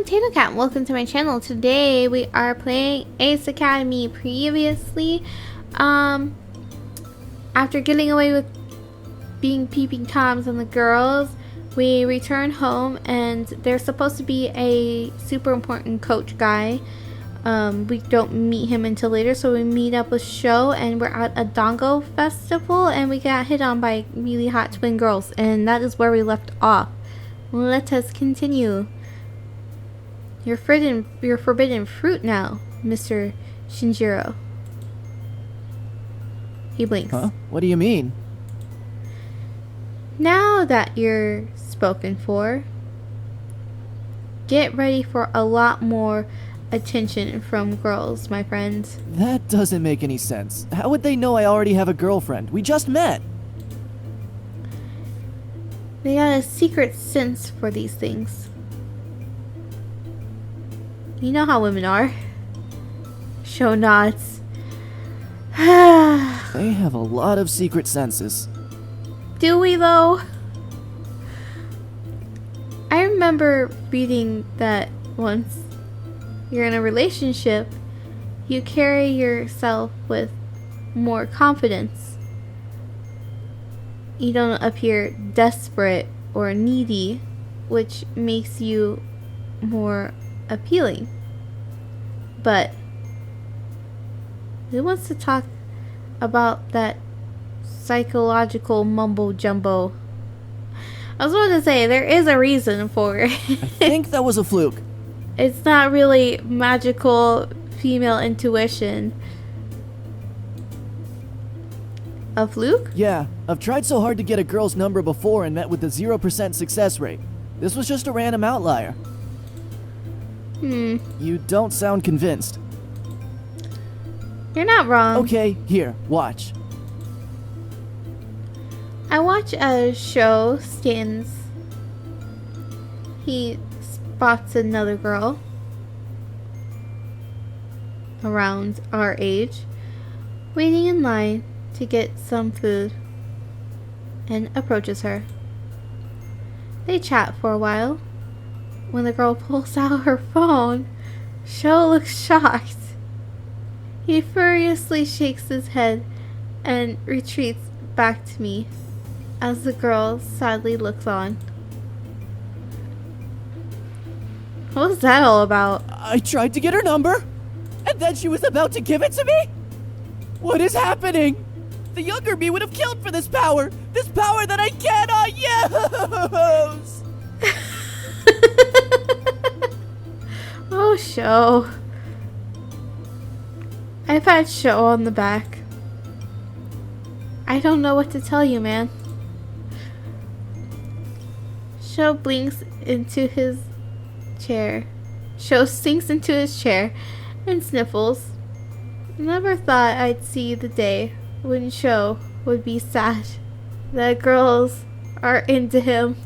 Tato Cat. Welcome to my channel. Today we are playing Ace Academy. Previously, after getting away with being peeping toms on the girls, we return home and there's supposed to be a super important coach guy. We don't meet him until later, so we meet up with Sho and we're at a Dongo festival and we got hit on by really hot twin girls, and that is where we left off. Let us continue. You're forbidden fruit now, Mr. Shinjiro. He blinks. Huh? What do you mean? Now that you're spoken for, get ready for a lot more attention from girls, my friends. That doesn't make any sense. How would they know I already have a girlfriend? We just met. They got a secret sense for these things. You know how women are. Show nods. They have a lot of secret senses. Do we though? I remember reading that once you're in a relationship, you carry yourself with more confidence. You don't appear desperate or needy, which makes you more appealing. But who wants to talk about that psychological mumbo jumbo? I was about to say there is a reason for it. I think that was a fluke. It's not really magical female intuition. A fluke? Yeah, I've tried so hard to get a girl's number before and met with a 0% success rate. This was just a random outlier. You don't sound convinced. You're not wrong. Okay, here, watch. I watch as Sho stands. He spots another girl around our age, waiting in line to get some food, and approaches her. They chat for a while. When the girl pulls out her phone, Sho looks shocked. He furiously shakes his head and retreats back to me as the girl sadly looks on. What was that all about? I tried to get her number, and then she was about to give it to me? What is happening? The younger me would have killed for this power that I cannot use! Oh, Sho. I've had Sho on the back. I don't know what to tell you, man. Sho blinks into his chair. Sho sinks into his chair and sniffles. Never thought I'd see the day when Sho would be sad that girls are into him.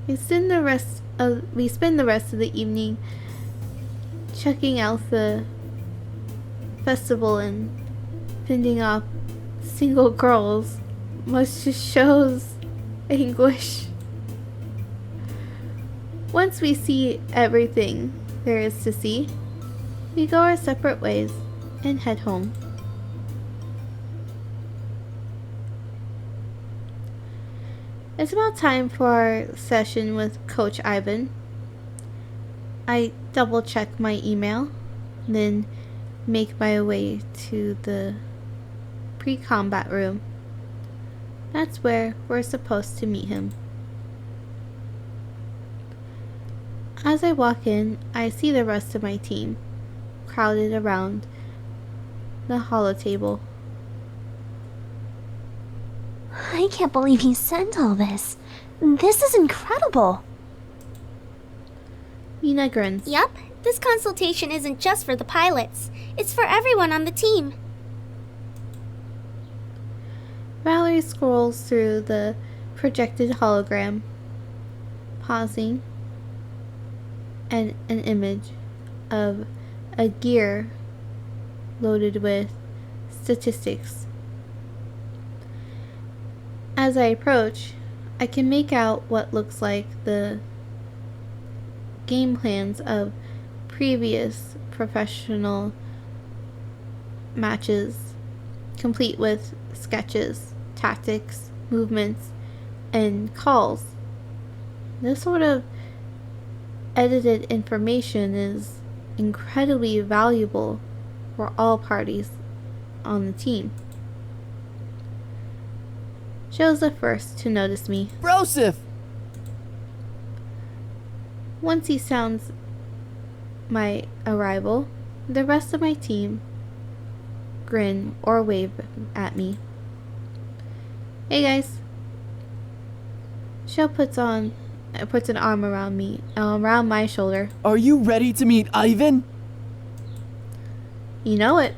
We spend the rest of the evening checking out the festival and fending off single girls, much to Sho's anguish. Once we see everything there is to see, we go our separate ways and head home. It's about time for our session with Coach Ivan. I double check my email, then make my way to the pre-combat room. That's where we're supposed to meet him. As I walk in, I see the rest of my team crowded around the holo table. I can't believe he sent all this. This is incredible. Mina grins. Yup, this consultation isn't just for the pilots. It's for everyone on the team. Valerie scrolls through the projected hologram, pausing, and an image of a gear loaded with statistics. As I approach, I can make out what looks like the game plans of previous professional matches, complete with sketches, tactics, movements, and calls. This sort of edited information is incredibly valuable for all parties on the team. Joe's the first to notice me. Broseph! Once he sounds my arrival, the rest of my team grin or wave at me. Hey guys. Joe puts an arm around me, around my shoulder. Are you ready to meet Ivan? You know it.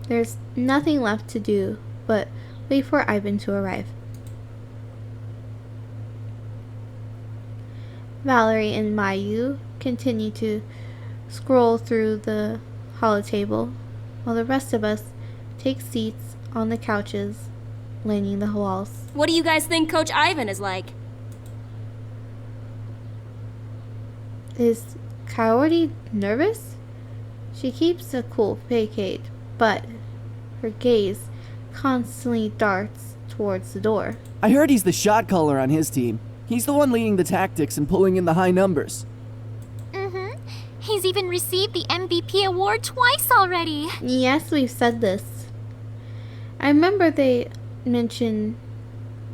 There's nothing left to do but wait for Ivan to arrive. Valerie and Mayu continue to scroll through the holotable while the rest of us take seats on the couches lining the walls. What do you guys think Coach Ivan is like? Is Coyote nervous? She keeps a cool facade, but her gaze constantly darts towards the door. I heard he's the shot caller on his team. He's the one leading the tactics and pulling in the high numbers. Mm-hmm. He's even received the MVP award twice already. Yes, we've said this. I remember they mentioned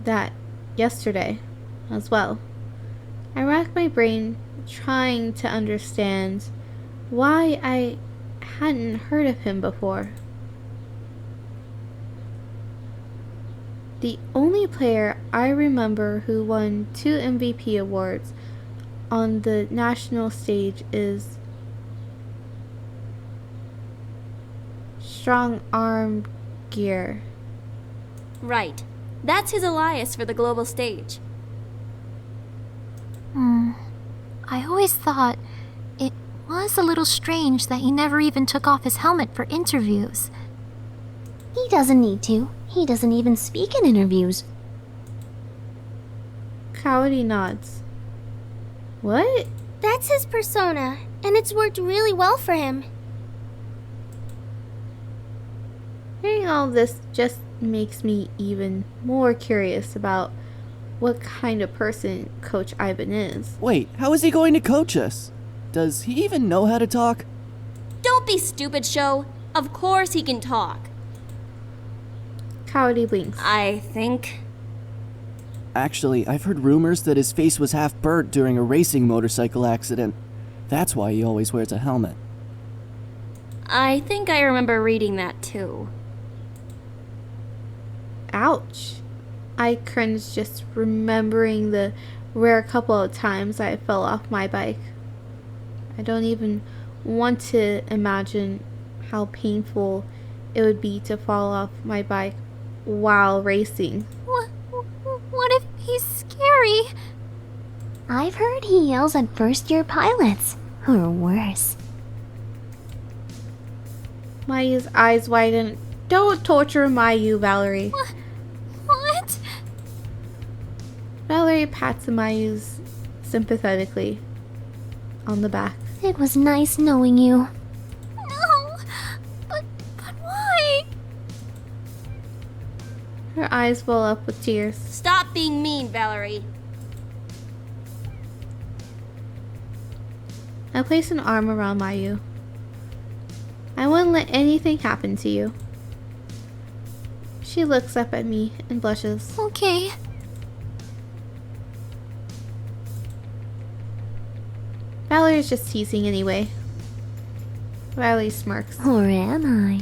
that yesterday as well. I racked my brain trying to understand why I hadn't heard of him before. The only player I remember who won 2 MVP awards on the national stage is Strong Arm Gear. Right. That's his alias for the global stage. I always thought it was a little strange that he never even took off his helmet for interviews. He doesn't need to. He doesn't even speak in interviews. Coyote nods. What? That's his persona, and it's worked really well for him. Hearing all this just makes me even more curious about what kind of person Coach Ivan is. Wait, how is he going to coach us? Does he even know how to talk? Don't be stupid, Sho. Of course he can talk. Coyote blinks. I think. Actually, I've heard rumors that his face was half burnt during a racing motorcycle accident. That's why he always wears a helmet. I think I remember reading that too. Ouch. I cringed just remembering the rare couple of times I fell off my bike. I don't even want to imagine how painful it would be to fall off my bike while racing. What if he's scary? I've heard he yells at first-year pilots, or worse. Mayu's eyes widen. Don't torture Mayu, Valerie. What? Valerie pats Mayu's sympathetically on the back. It was nice knowing you. No, but why? Her eyes well up with tears. Stop being mean, Valerie. I place an arm around Mayu. I wouldn't let anything happen to you. She looks up at me and blushes. Okay. Valerie's just teasing anyway. Valerie smirks. Or am I?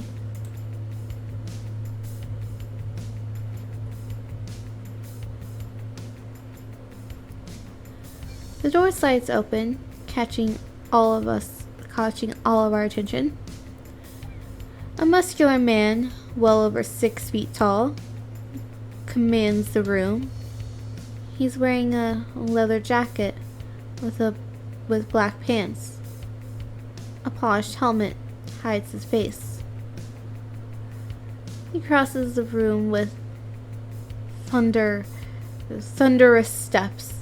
The door slides open, catching all of our attention. A muscular man, well over 6 feet tall, commands the room. He's wearing a leather jacket with black pants. A polished helmet hides his face. He crosses the room with thunder thunderous steps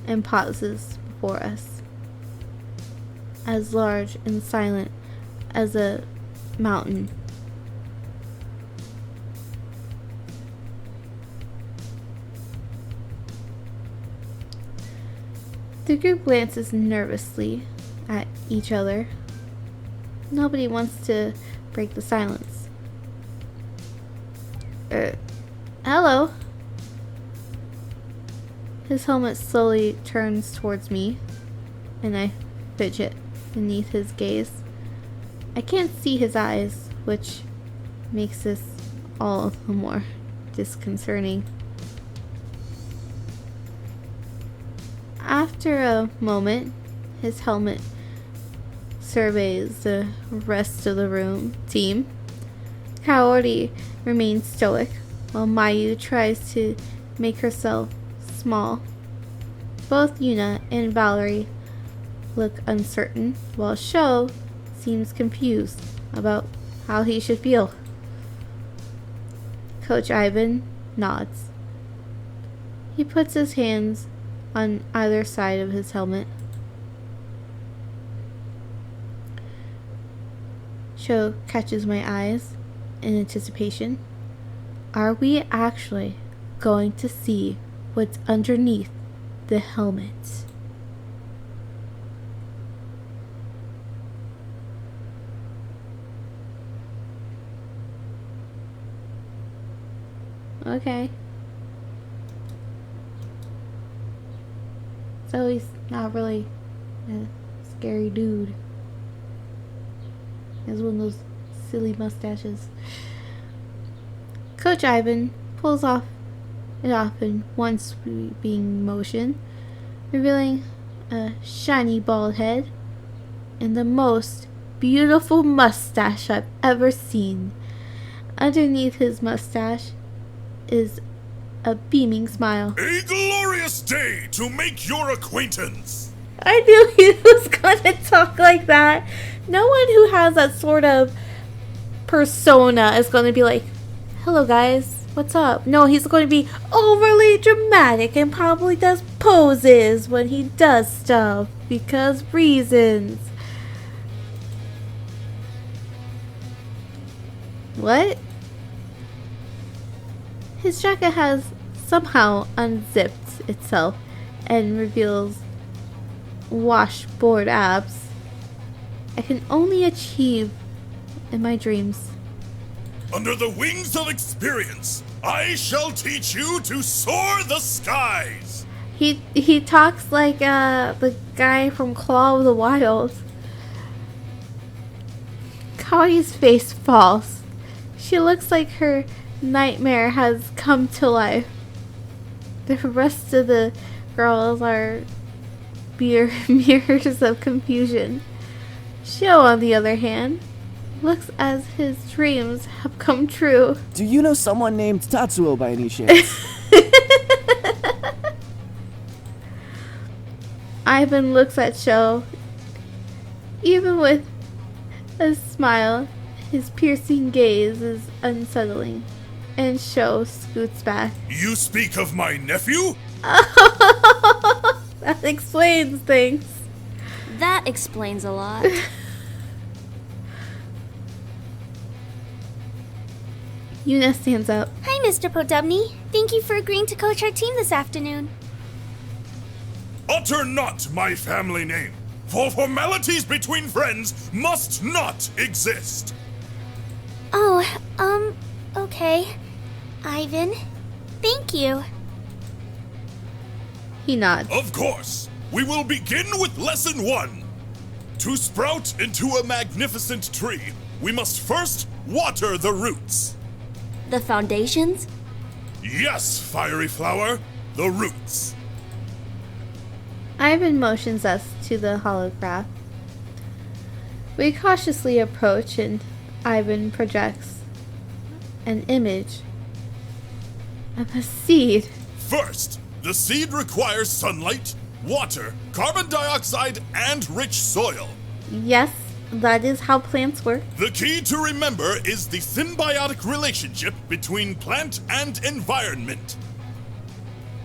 and pauses before us, as large and silent as a mountain. The group glances nervously at each other. Nobody wants to break the silence. Hello. His helmet slowly turns towards me, and I fidget beneath his gaze. I can't see his eyes, which makes this all the more disconcerting. After a moment, his helmet surveys the rest of the team. Kaori remains stoic, while Mayu tries to make herself small. Both Yuna and Valerie look uncertain, while Sho seems confused about how he should feel. Coach Ivan nods. He puts his hands on either side of his helmet. Sho catches my eyes in anticipation. Are we actually going to see what's underneath the helmet? Okay. So he's not really a scary dude. He has one of those silly mustaches. Coach Ivan pulls it off in one sweeping motion, revealing a shiny bald head and the most beautiful mustache I've ever seen. Underneath his mustache is a beaming smile. A glorious day to make your acquaintance. I knew he was gonna talk like that. No one who has that sort of persona is gonna be like, hello guys, what's up? No, he's going to be overly dramatic and probably does poses when he does stuff because reasons. What? His jacket has somehow unzipped itself and reveals washboard abs I can only achieve in my dreams. Under the wings of experience, I shall teach you to soar the skies. He talks like the guy from Claw of the Wild. Kaori's face falls. She looks like her nightmare has come to life. The rest of the girls are mirrors of confusion. Sho, on the other hand, looks as his dreams have come true. Do you know someone named Tatsuo by any chance? Ivan looks at Sho. Even with a smile, his piercing gaze is unsettling, and Sho scoots back. You speak of my nephew? That explains things. That explains a lot. Yuna stands up. Hi, Mr. Podubny. Thank you for agreeing to coach our team this afternoon. Utter not my family name, for formalities between friends must not exist. Oh, okay. Ivan, thank you. He nods. Of course, we will begin with lesson 1. To sprout into a magnificent tree, we must first water the roots. The foundations? Yes, fiery flower, the roots. Ivan motions us to the holograph. We cautiously approach and Ivan projects an image of a seed. First, the seed requires sunlight, water, carbon dioxide, and rich soil. Yes, that is how plants work. The key to remember is the symbiotic relationship between plant and environment.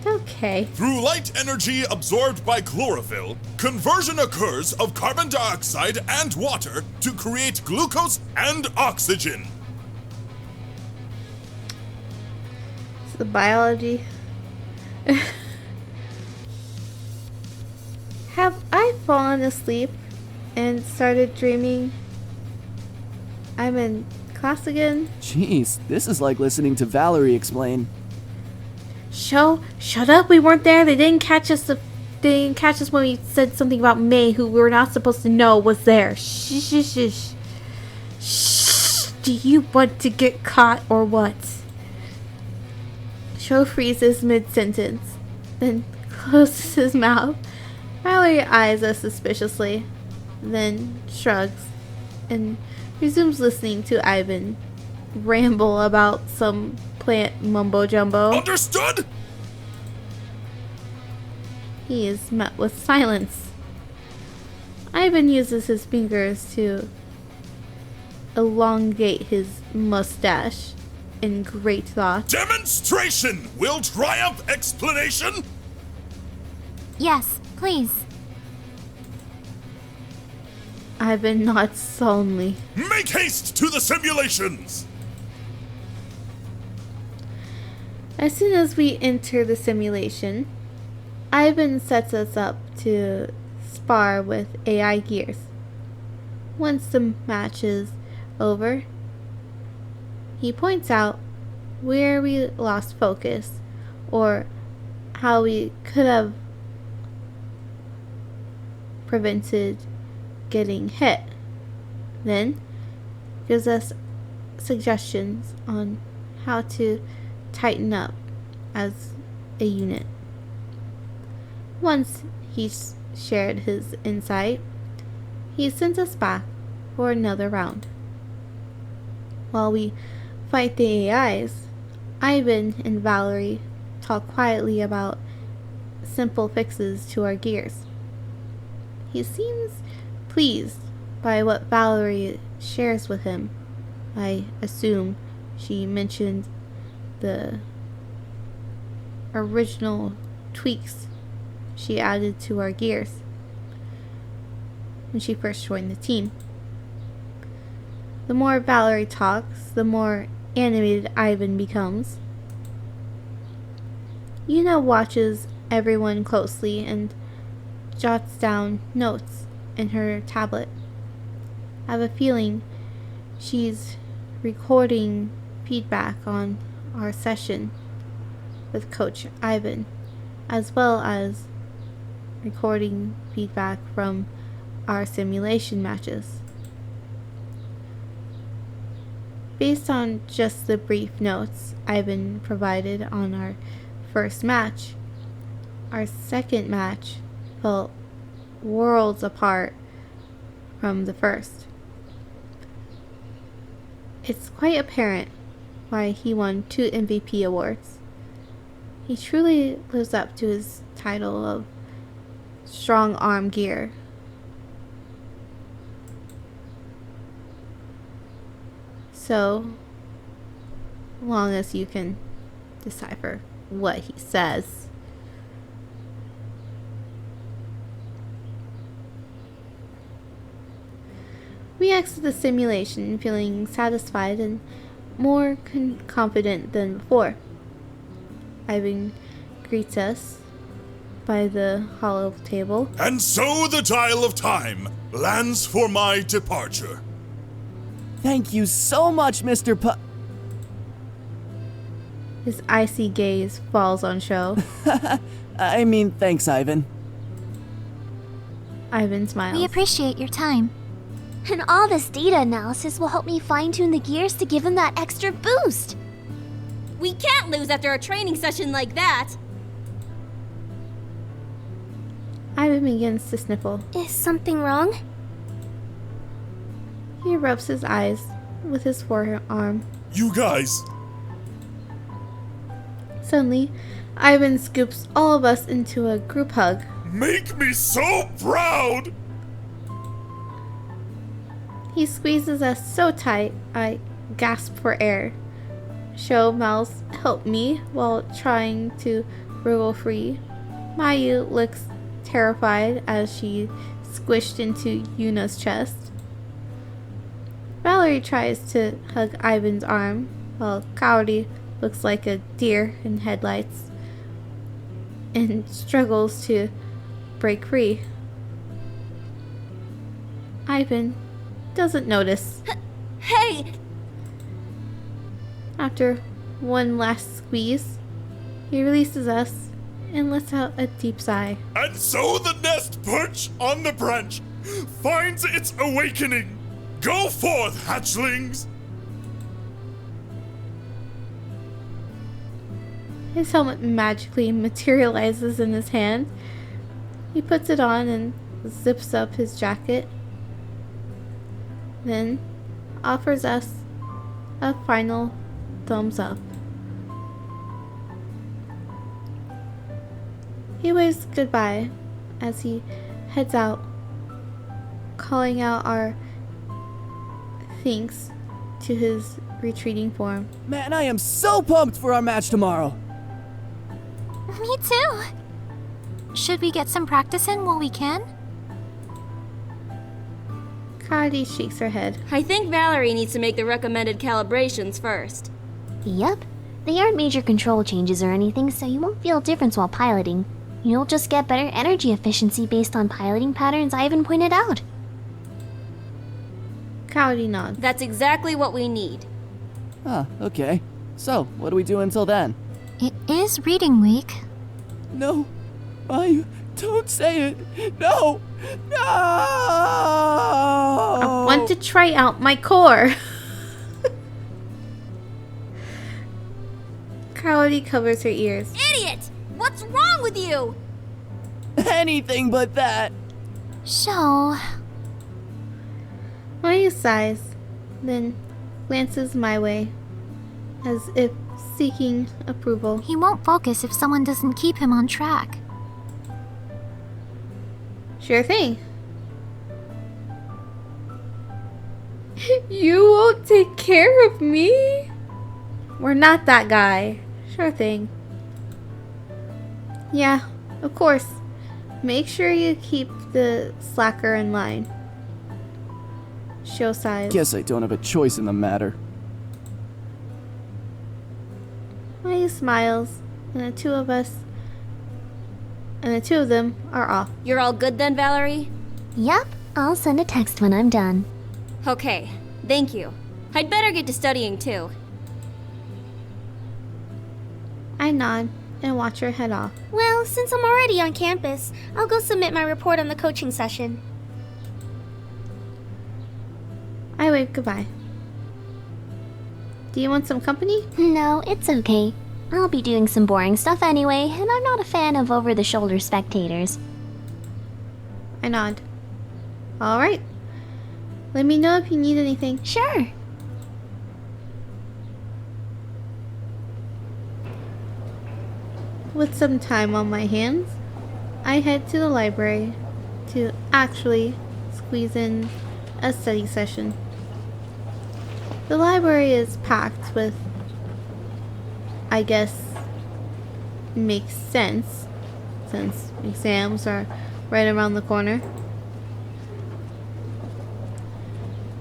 Okay. Through light energy absorbed by chlorophyll, conversion occurs of carbon dioxide and water to create glucose and oxygen. So the biology. Have I fallen asleep and started dreaming? I'm in class again. Jeez, this is like listening to Valerie explain. Shut up, we weren't there. They didn't catch us when we said something about May, who we were not supposed to know was there. Shh. Do you want to get caught or what? Sho freezes mid-sentence, then closes his mouth. Valerie eyes us suspiciously, then shrugs, and resumes listening to Ivan ramble about some plant mumbo-jumbo. Understood? He is met with silence. Ivan uses his fingers to elongate his mustache in great thought. Demonstration will triumph explanation? Yes, please. Ivan nods solemnly. Make haste to the simulations! As soon as we enter the simulation, Ivan sets us up to spar with AI gears. Once the match is over, he points out where we lost focus or how we could have prevented getting hit. Then gives us suggestions on how to tighten up as a unit. Once he's shared his insight, he sends us back for another round. While we fight the AIs, Ivan and Valerie talk quietly about simple fixes to our gears. He seems pleased by what Valerie shares with him. I assume she mentioned the original tweaks she added to our gears when she first joined the team. The more Valerie talks, the more animated Ivan becomes. Yuna watches everyone closely and jots down notes in her tablet. I have a feeling she's recording feedback on our session with Coach Ivan, as well as recording feedback from our simulation matches. Based on just the brief notes Ivan provided on our first match, our second match felt worlds apart from the first. It's quite apparent why he won 2 MVP awards. He truly lives up to his title of Strong Arm Gear. So long as you can decipher what he says. We exit the simulation feeling satisfied and more confident than before. Ivan greets us by the hollow table. And so the dial of time lands for my departure. Thank you so much, Mr. His icy gaze falls on Sho. I mean, thanks, Ivan. Ivan smiles. We appreciate your time. And all this data analysis will help me fine-tune the gears to give him that extra boost. We can't lose after a training session like that. Ivan begins to sniffle. Is something wrong? He rubs his eyes with his forearm. You guys, Suddenly, Ivan scoops all of us into a group hug. make me so proud! He squeezes us so tight, I gasp for air. Sho mouths, "Help me," while trying to wriggle free. Mayu looks terrified as she squished into Yuna's chest. Valerie tries to hug Ivan's arm, while Kaori looks like a deer in headlights and struggles to break free. Ivan doesn't notice. Hey! After one last squeeze, he releases us and lets out a deep sigh. And so the nest perch on the branch finds its awakening. Go forth, hatchlings! His helmet magically materializes in his hand. He puts it on and zips up his jacket, then offers us a final thumbs up. He waves goodbye as he heads out, calling out our thanks to his retreating form. Man, I am so pumped for our match tomorrow. Me too. Should we get some practice in while we can? Kaori shakes her head. I think Valerie needs to make the recommended calibrations first. Yep. They aren't major control changes or anything, so you won't feel a difference while piloting. You'll just get better energy efficiency based on piloting patterns Ivan pointed out. Kaori nods. That's exactly what we need. Ah, okay. So, what do we do until then? It is reading week. No. Mayu, don't say it. No! No! I want to try out my core. Kaori covers her ears. Idiot! What's wrong with you? Anything but that. So, Mayu sighs, then glances my way, as if seeking approval. he won't focus if someone doesn't keep him on track. Sure thing. You won't take care of me? We're not that guy. Sure thing. Yeah, of course. Make sure you keep the slacker in line. Show size. Guess I don't have a choice in the matter. Mayu smiles, and the two of them are off. You're all good then, Valerie? Yep. I'll send a text when I'm done. Okay, thank you. I'd better get to studying too. I nod and watch her head off. Well, since I'm already on campus, I'll go submit my report on the coaching session. I wave goodbye. Do you want some company? No, it's okay. I'll be doing some boring stuff anyway, and I'm not a fan of over-the-shoulder spectators. I nod. Alright. Let me know if you need anything. Sure. With some time on my hands, I head to the library to actually squeeze in a study session. The library is packed with, I guess, makes sense since exams are right around the corner.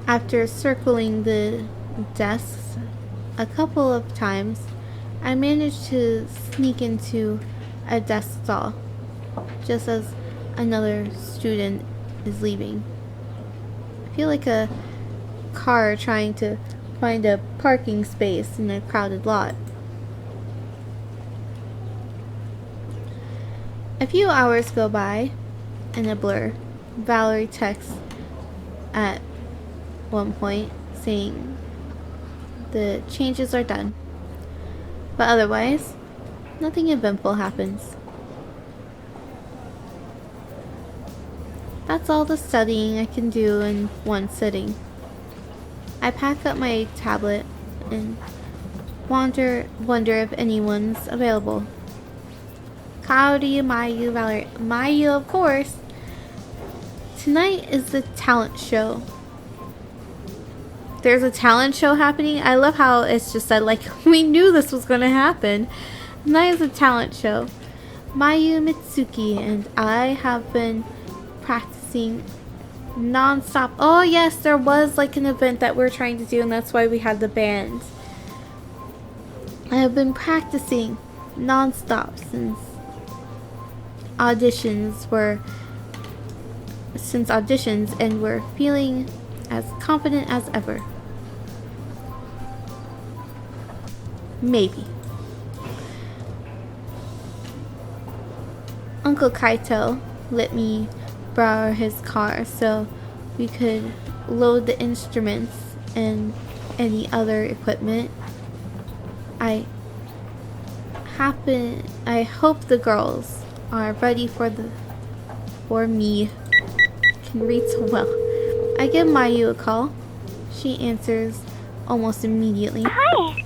After circling the desks a couple of times, I managed to sneak into a desk stall just as another student is leaving. I feel like a car trying to find a parking space in a crowded lot. A few hours go by in a blur. Valerie texts at one point saying the changes are done. But otherwise, nothing eventful happens. That's all the studying I can do in one sitting. I pack up my tablet and wonder if anyone's available. Kaori, Mayu, Valerie. Mayu, of course. Tonight is the talent show. There's a talent show happening. I love how it's just said, like, we knew this was going to happen. Tonight is a talent show. Mayu, Mitsuki, and I have been practicing non-stop. Oh yes, there was like an event that we're trying to do, and that's why we had the band. I have been practicing non-stop since auditions, and we're feeling as confident as ever. Maybe. Uncle Kaito let me borrow his car so we could load the instruments and any other equipment. I hope the girls are ready for me. Can read so well. I give Mayu a call. She answers almost immediately. Hi.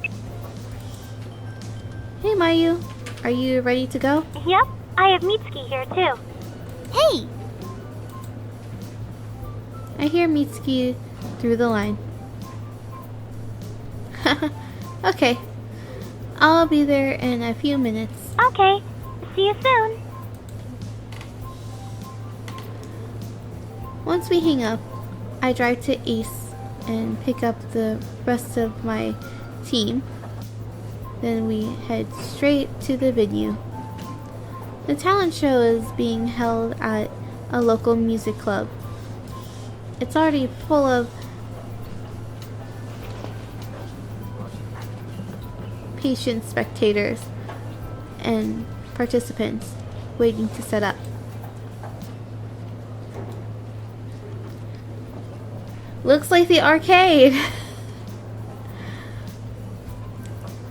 Hey Mayu, are you ready to go? Yep, I have Mitsuki here too. Hey! I hear Mitsuki through the line. Okay, I'll be there in a few minutes. Okay, see you soon. Once we hang up, I drive to Ace and pick up the rest of my team. Then we head straight to the venue. The talent show is being held at a local music club. It's already full of patient spectators and participants waiting to set up. Looks like the arcade!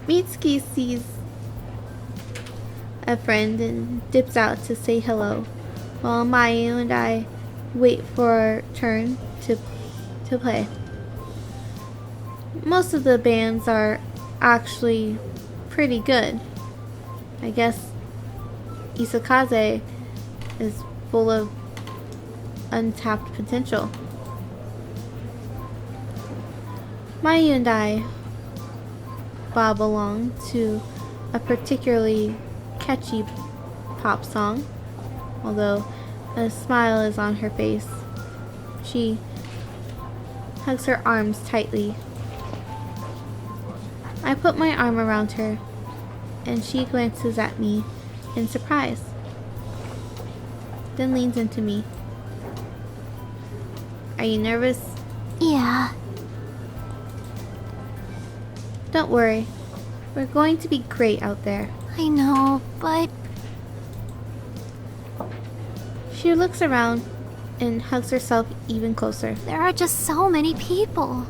Mitsuki sees a friend and dips out to say hello, while Mayu and I wait for our turn to play. Most of the bands are actually pretty good. I guess Isakaze is full of untapped potential. Mayu and I bob along to a particularly catchy pop song. Although a smile is on her face, she hugs her arms tightly. I put my arm around her, and she glances at me in surprise, then leans into me. Are you nervous? Yeah. Don't worry. We're going to be great out there. I know, but She looks around and hugs herself even closer. there are just so many people.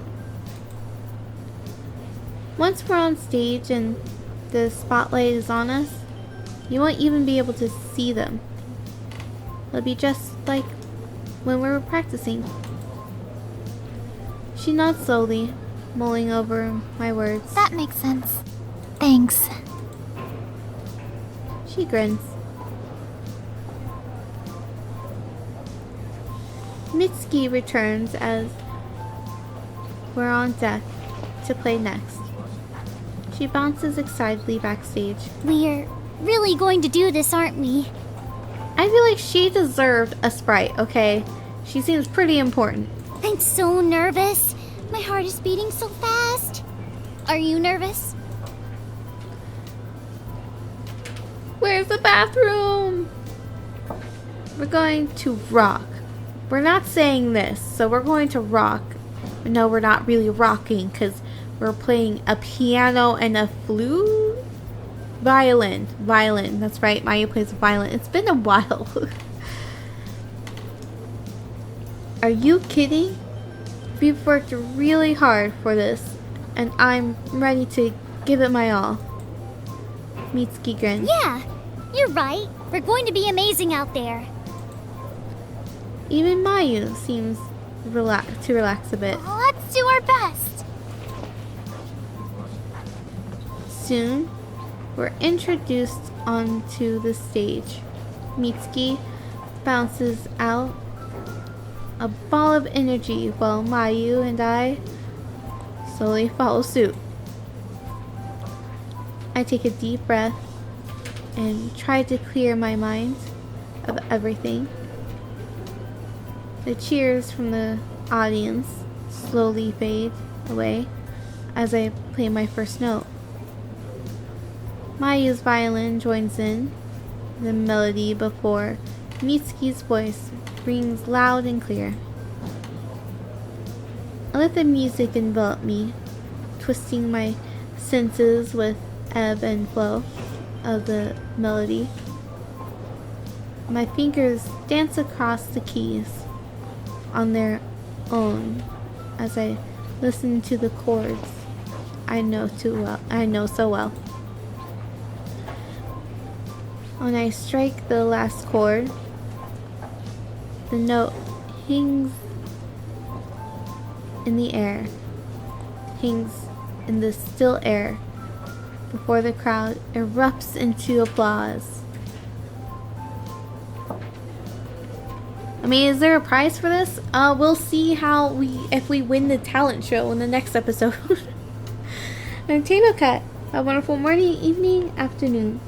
Once we're on stage and the spotlight is on us, you won't even be able to see them. It'll be just like when we were practicing. She nods slowly, mulling over my words. That makes sense. Thanks. She grins. Mitsuki returns as we're on deck to play next. She bounces excitedly backstage. We're really going to do this, aren't we? I feel like she deserved a Sprite, okay? She seems pretty important. I'm so nervous. My heart is beating so fast. Are you nervous? Where's the bathroom? We're going to rock. We're not saying this, so we're going to rock. No, we're not really rocking because we're playing a piano and a flute? Violin. That's right, Maya plays violin. It's been a while. Are you kidding? We've worked really hard for this, and I'm ready to give it my all. Mitsuki grins. Yeah, you're right. We're going to be amazing out there. Even Mayu seems to relax a bit. Let's do our best. Soon, we're introduced onto the stage. Mitsuki bounces out a ball of energy while Mayu and I slowly follow suit. I take a deep breath and try to clear my mind of everything. The cheers from the audience slowly fade away as I play my first note. Mayu's violin joins in the melody before Mitsuki's voice rings loud and clear. I let the music envelop me, twisting my senses with ebb and flow of the melody. My fingers dance across the keys on their own as I listen to the chords I know so well. When I strike the last chord, the note hangs in the air, hangs in the still air before the crowd erupts into applause. I mean, is there a prize for this? We'll see if we win the talent show in the next episode. I'm Tano Cut. Have a wonderful morning, evening, afternoon.